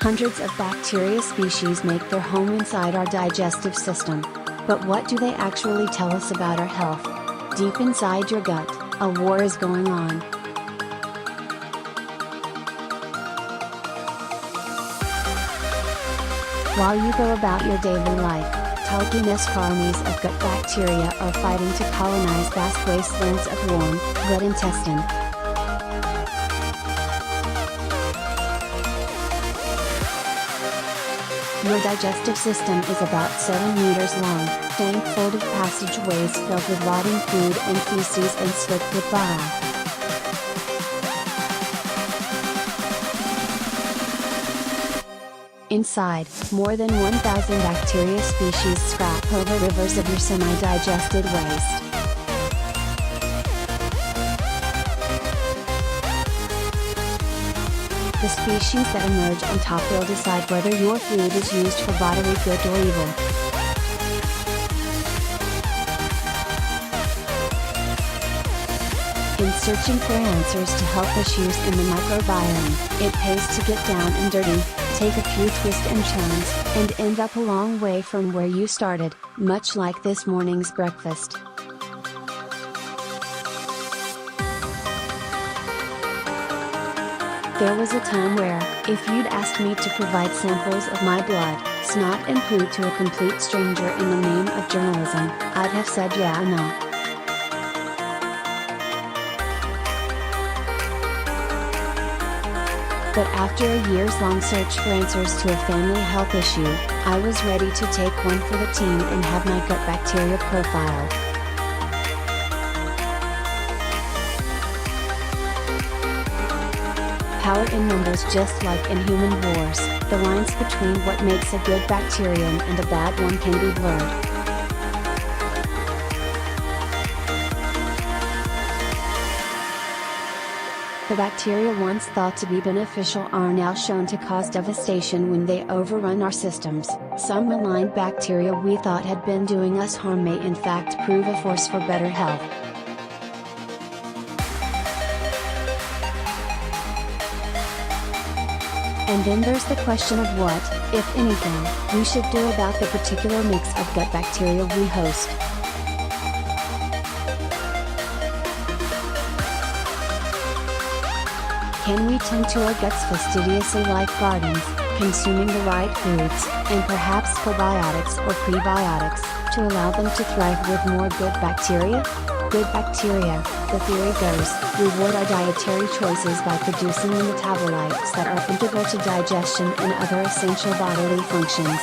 Hundreds of bacteria species make their home inside our digestive system. But what do they actually tell us about our health? Deep inside your gut, a war is going on. While you go about your daily life, Tolkienesque armies of gut bacteria are fighting to colonize vast wastelands of warm, wet intestine. Your digestive system is about 7 meters long, tank-folded passageways filled with rotting food and feces and slick with bile. Inside, more than 1,000 bacteria species scrap over rivers of your semi-digested waste. The species that emerge on top will decide whether your food is used for bodily good or evil. In searching for answers to health issues in the microbiome, it pays to get down and dirty, take a few twists and turns, and end up a long way from where you started, much like this morning's breakfast. There was a time where, if you'd asked me to provide samples of my blood, snot and poo to a complete stranger in the name of journalism, I'd have said yeah or no. But after a years-long search for answers to a family health issue, I was ready to take one for the team and have my gut bacteria profiled. Power in numbers. Just like in human wars, the lines between what makes a good bacterium and a bad one can be blurred. The bacteria once thought to be beneficial are now shown to cause devastation when they overrun our systems. Some malign bacteria we thought had been doing us harm may in fact prove a force for better health. And then there's the question of what, if anything, we should do about the particular mix of gut bacteria we host. Can we tend to our guts fastidiously like gardens, consuming the right foods, and perhaps probiotics or prebiotics, to allow them to thrive with more good bacteria? Good bacteria, the theory goes, reward our dietary choices by producing the metabolites that are integral to digestion and other essential bodily functions.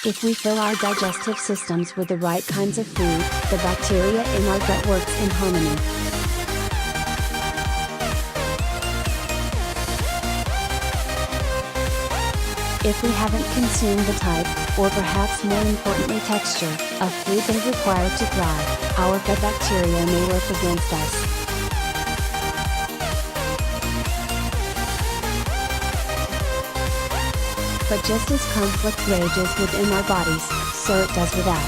If we fill our digestive systems with the right kinds of food, the bacteria in our gut works in harmony. If we haven't consumed the type, or perhaps more importantly texture, of food they require to thrive, our gut bacteria may work against us. But just as conflict rages within our bodies, so it does without.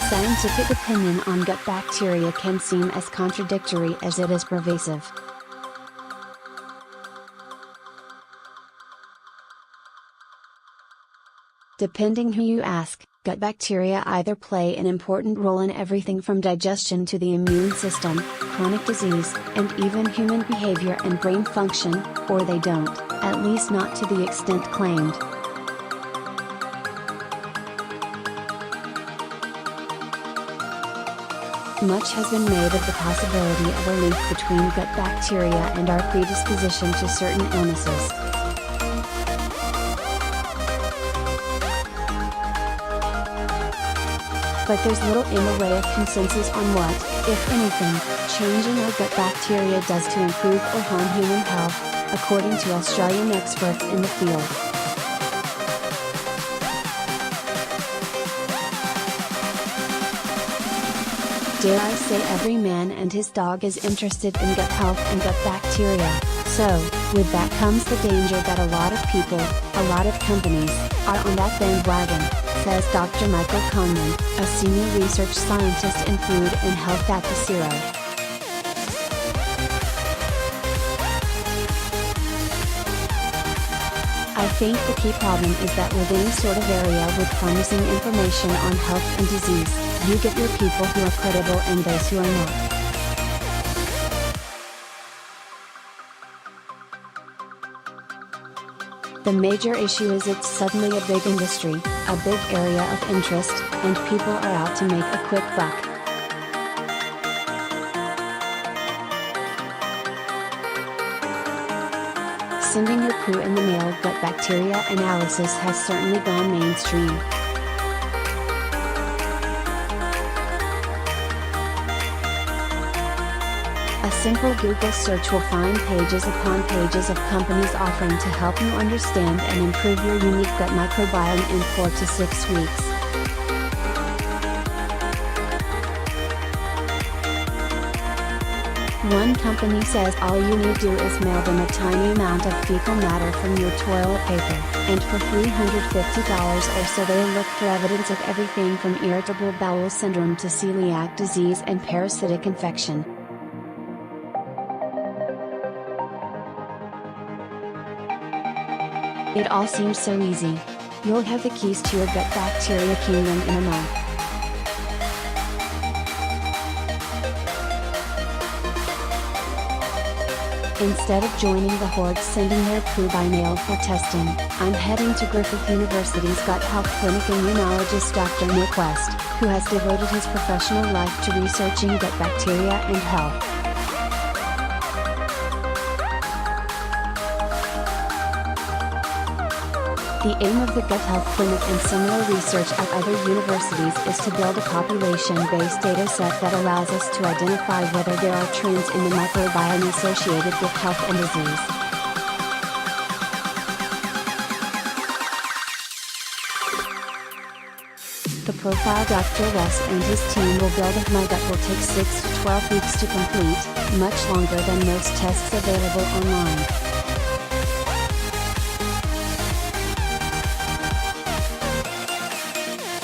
Scientific opinion on gut bacteria can seem as contradictory as it is pervasive. Depending who you ask, gut bacteria either play an important role in everything from digestion to the immune system, chronic disease, and even human behavior and brain function, or they don't, at least not to the extent claimed. Much has been made of the possibility of a link between gut bacteria and our predisposition to certain illnesses. But there's little in the way of consensus on what, if anything, changing our gut bacteria does to improve or harm human health, according to Australian experts in the field. Dare I say every man and his dog is interested in gut health and gut bacteria, so, With that comes the danger that a lot of people, a lot of companies, are on that bandwagon, says Dr. Michael Kahneman, a senior research scientist in food and health at the CSIRO. I think the key problem is that with any sort of area with promising information on health and disease, you get your people who are credible and those who are not. The major issue is it's suddenly a big industry, a big area of interest, and people are out to make a quick buck. Sending your poo in the mail gut bacteria analysis has certainly gone mainstream. A simple Google search will find pages upon pages of companies offering to help you understand and improve your unique gut microbiome in 4 to 6 weeks. One company says all you need to do is mail them a tiny amount of fecal matter from your toilet paper, and for $350 or so they'll look for evidence of everything from irritable bowel syndrome to celiac disease and parasitic infection. It all seems so easy. You'll have the keys to your gut bacteria kingdom in a month. Instead of joining the horde sending their poo by mail for testing, I'm heading to Griffith University's Gut Health Clinic immunologist Dr. Nick West, who has devoted his professional life to researching gut bacteria and health. The aim of the Gut Health Clinic and similar research at other universities is to build a population-based data set that allows us to identify whether there are trends in the microbiome associated with health and disease. The profile Dr. West and his team will build of my gut will take 6 to 12 weeks to complete, much longer than most tests available online.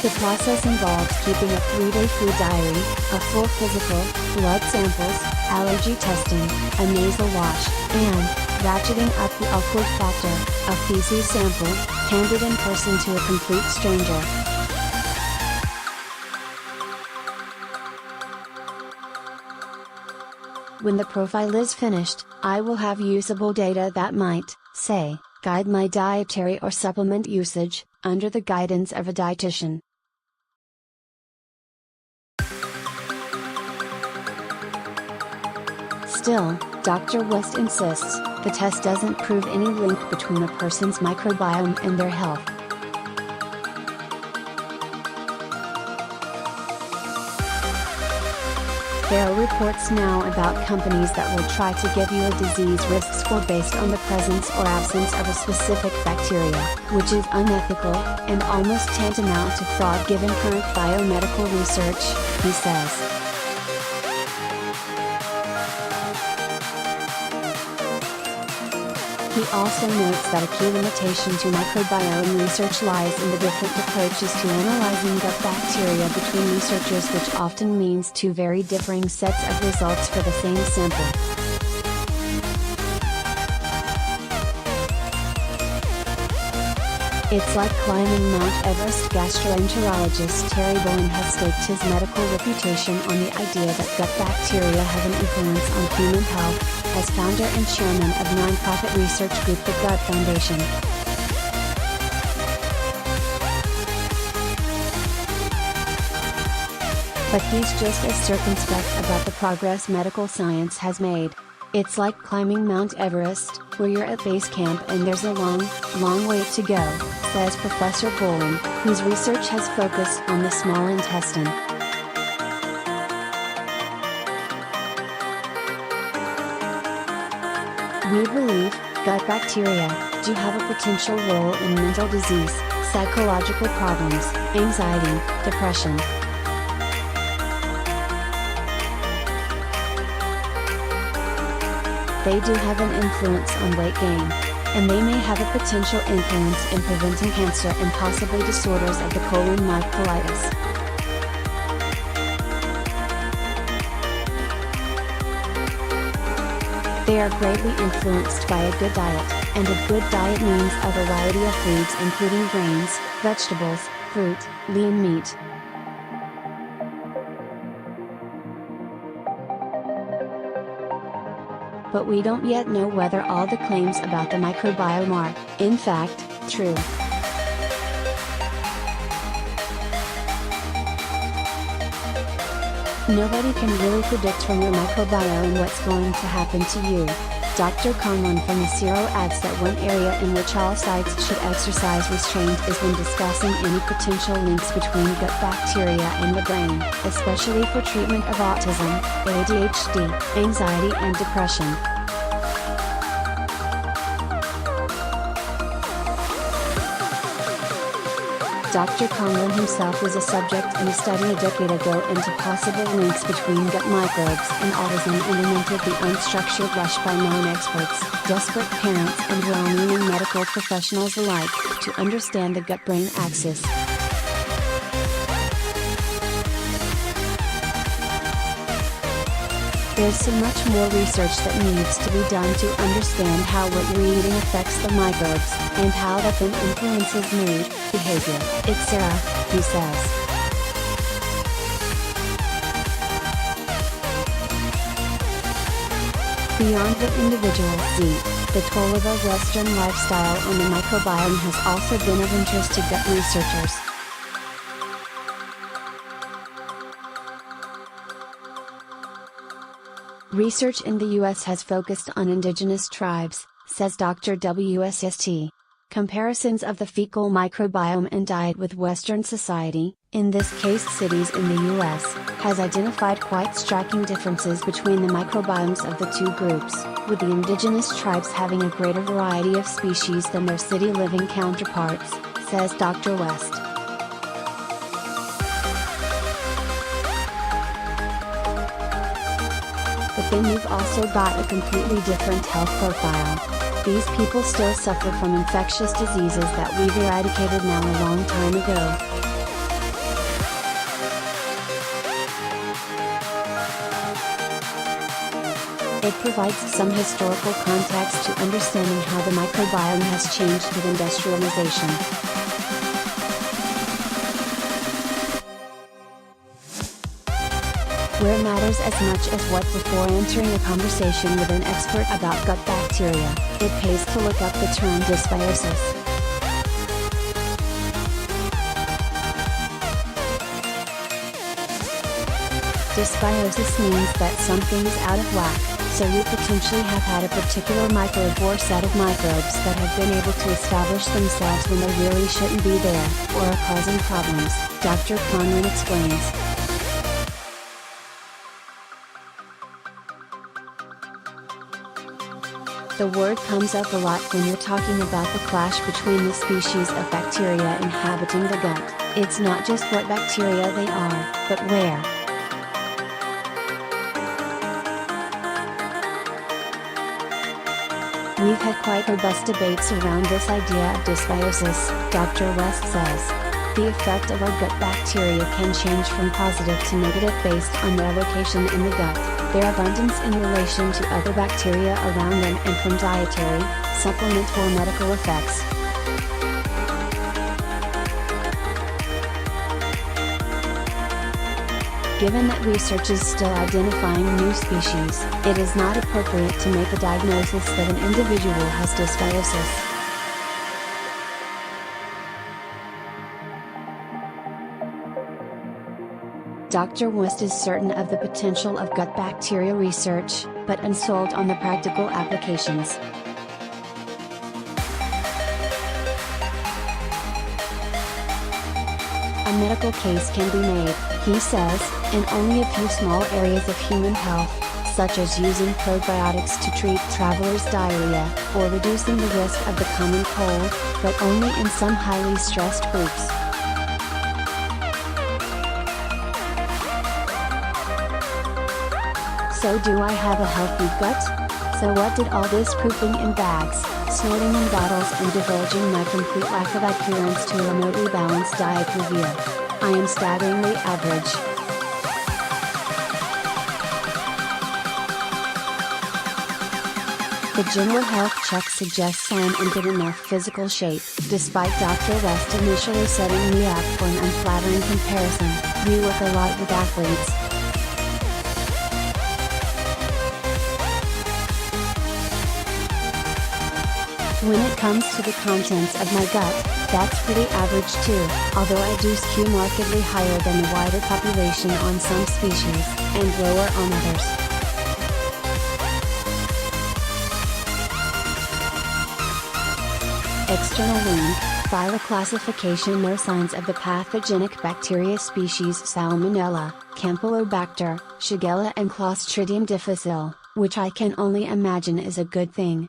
The process involves keeping a 3-day food diary, a full physical, blood samples, allergy testing, a nasal wash, and, ratcheting up the awkward factor, a feces sample, handed in person to a complete stranger. When the profile is finished, I will have usable data that might, say, guide my dietary or supplement usage, under the guidance of a dietitian. Still, Dr. West insists, the test doesn't prove any link between a person's microbiome and their health. There are reports now about companies that will try to give you a disease risk score based on the presence or absence of a specific bacteria, which is unethical, and almost tantamount to fraud given current biomedical research, he says. He also notes that a key limitation to microbiome research lies in the different approaches to analyzing gut bacteria between researchers, which often means two very differing sets of results for the same sample. It's like climbing Mount Everest. Gastroenterologist Terry Bowen has staked his medical reputation on the idea that gut bacteria have an influence on human health, as founder and chairman of nonprofit research group the Gut Foundation. But he's just as circumspect about the progress medical science has made. It's like climbing Mount Everest, where you're at base camp and there's a long, long way to go, says Professor Bowen, whose research has focused on the small intestine. We believe, gut bacteria, do have a potential role in mental disease, psychological problems, anxiety, depression. They do have an influence on weight gain, and they may have a potential influence in preventing cancer and possibly disorders of the colon like colitis. They are greatly influenced by a good diet, and a good diet means a variety of foods including grains, vegetables, fruit, lean meat. But we don't yet know whether all the claims about the microbiome are, in fact, true. Nobody can really predict from your microbiome what's going to happen to you. Dr. Conlon from the Zero adds that one area in which all sites should exercise restraint is when discussing any potential links between gut bacteria and the brain, especially for treatment of autism, ADHD, anxiety and depression. Dr. Conlon himself was a subject in a study a decade ago into possible links between gut microbes and autism and lamented the unstructured rush by non-experts, desperate parents and well-meaning medical professionals alike, to understand the gut-brain axis. There's so much more research that needs to be done to understand how what you're eating affects the microbes, and how that then influences mood, behavior, etc., he says. Beyond what individuals eat, the toll of our Western lifestyle on the microbiome has also been of interest to gut researchers. Research in the U.S. has focused on indigenous tribes, says Dr. WSST. Comparisons of the fecal microbiome and diet with Western society, in this case cities in the U.S., has identified quite striking differences between the microbiomes of the two groups, with the indigenous tribes having a greater variety of species than their city-living counterparts, says Dr. West. But then you've also got a completely different health profile. These people still suffer from infectious diseases that we've eradicated now a long time ago. It provides some historical context to understanding how the microbiome has changed with industrialization. Where matters as much as what before entering a conversation with an expert about gut bacteria, it pays to look up the term dysbiosis. Dysbiosis means that something is out of whack, so you potentially have had a particular microbe or set of microbes that have been able to establish themselves when they really shouldn't be there, or are causing problems, Dr. Conlon explains. The word comes up a lot when you're talking about the clash between the species of bacteria inhabiting the gut. It's not just what bacteria they are, but where. We've had quite robust debates around this idea of dysbiosis, Dr. West says. The effect of our gut bacteria can change from positive to negative based on their location in the gut, their abundance in relation to other bacteria around them, and from dietary, supplement or medical effects. Given that research is still identifying new species, it is not appropriate to make a diagnosis that an individual has dysbiosis. Dr. West is certain of the potential of gut bacteria research, but unsold on the practical applications. A medical case can be made, he says, in only a few small areas of human health, such as using probiotics to treat travelers' diarrhea, or reducing the risk of the common cold, but only in some highly stressed groups. So do I have a healthy gut? So what did all this pooping in bags, snorting in bottles and divulging my complete lack of adherence to a remotely balanced diet reveal? I am staggeringly average. The general health check suggests I am in good enough physical shape, despite Dr. West initially setting me up for an unflattering comparison. We work a lot with athletes. When it comes to the contents of my gut, that's pretty average too, although I do skew markedly higher than the wider population on some species, and lower on others. External link, file classification. No signs of the pathogenic bacteria species Salmonella, Campylobacter, Shigella and Clostridium difficile, which I can only imagine is a good thing.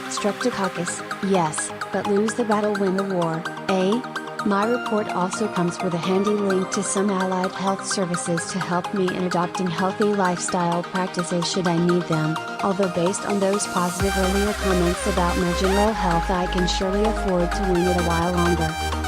Streptococcus, yes, but lose the battle win the war, eh? My report also comes with a handy link to some allied health services to help me in adopting healthy lifestyle practices should I need them, although based on those positive earlier comments about my general health I can surely afford to wing it a while longer.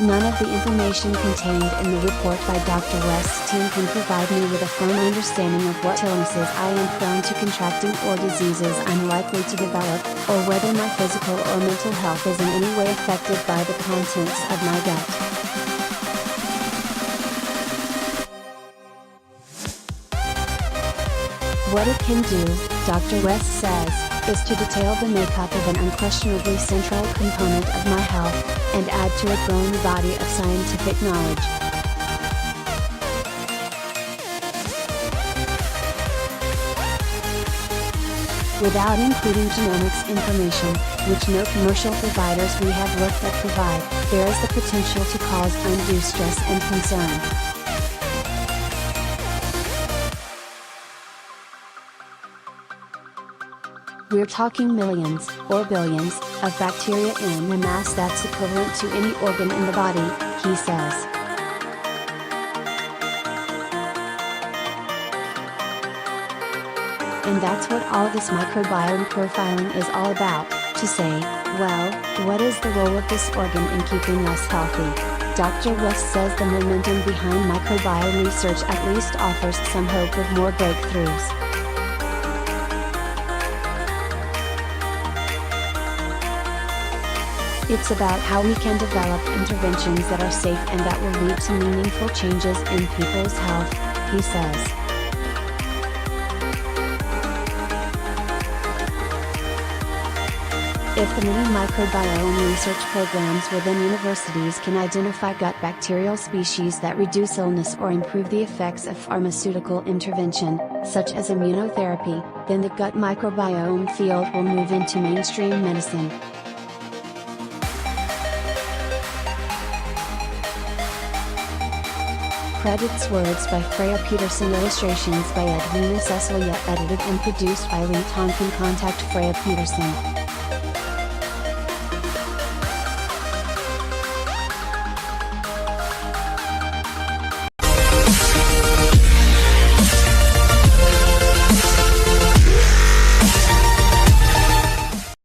None of the information contained in the report by Dr. West's team can provide me with a firm understanding of what illnesses I am prone to contracting or diseases I'm likely to develop, or whether my physical or mental health is in any way affected by the contents of my gut. What it can do, Dr. West says, is to detail the makeup of an unquestionably central component of my health, and add to a growing body of scientific knowledge. Without including genomics information, which no commercial providers we have looked at provide, there is the potential to cause undue stress and concern. We're talking millions, or billions, of bacteria in a mass that's equivalent to any organ in the body, he says. And that's what all this microbiome profiling is all about, to say, well, what is the role of this organ in keeping us healthy? Dr. West says the momentum behind microbiome research at least offers some hope of more breakthroughs. It's about how we can develop interventions that are safe and that will lead to meaningful changes in people's health, he says. If the many microbiome research programs within universities can identify gut bacterial species that reduce illness or improve the effects of pharmaceutical intervention, such as immunotherapy, then the gut microbiome field will move into mainstream medicine. Credits words by Freya Peterson. Illustrations by Edwina Cecilia. Edited and produced by Lee Tonkin. Contact Freya Peterson.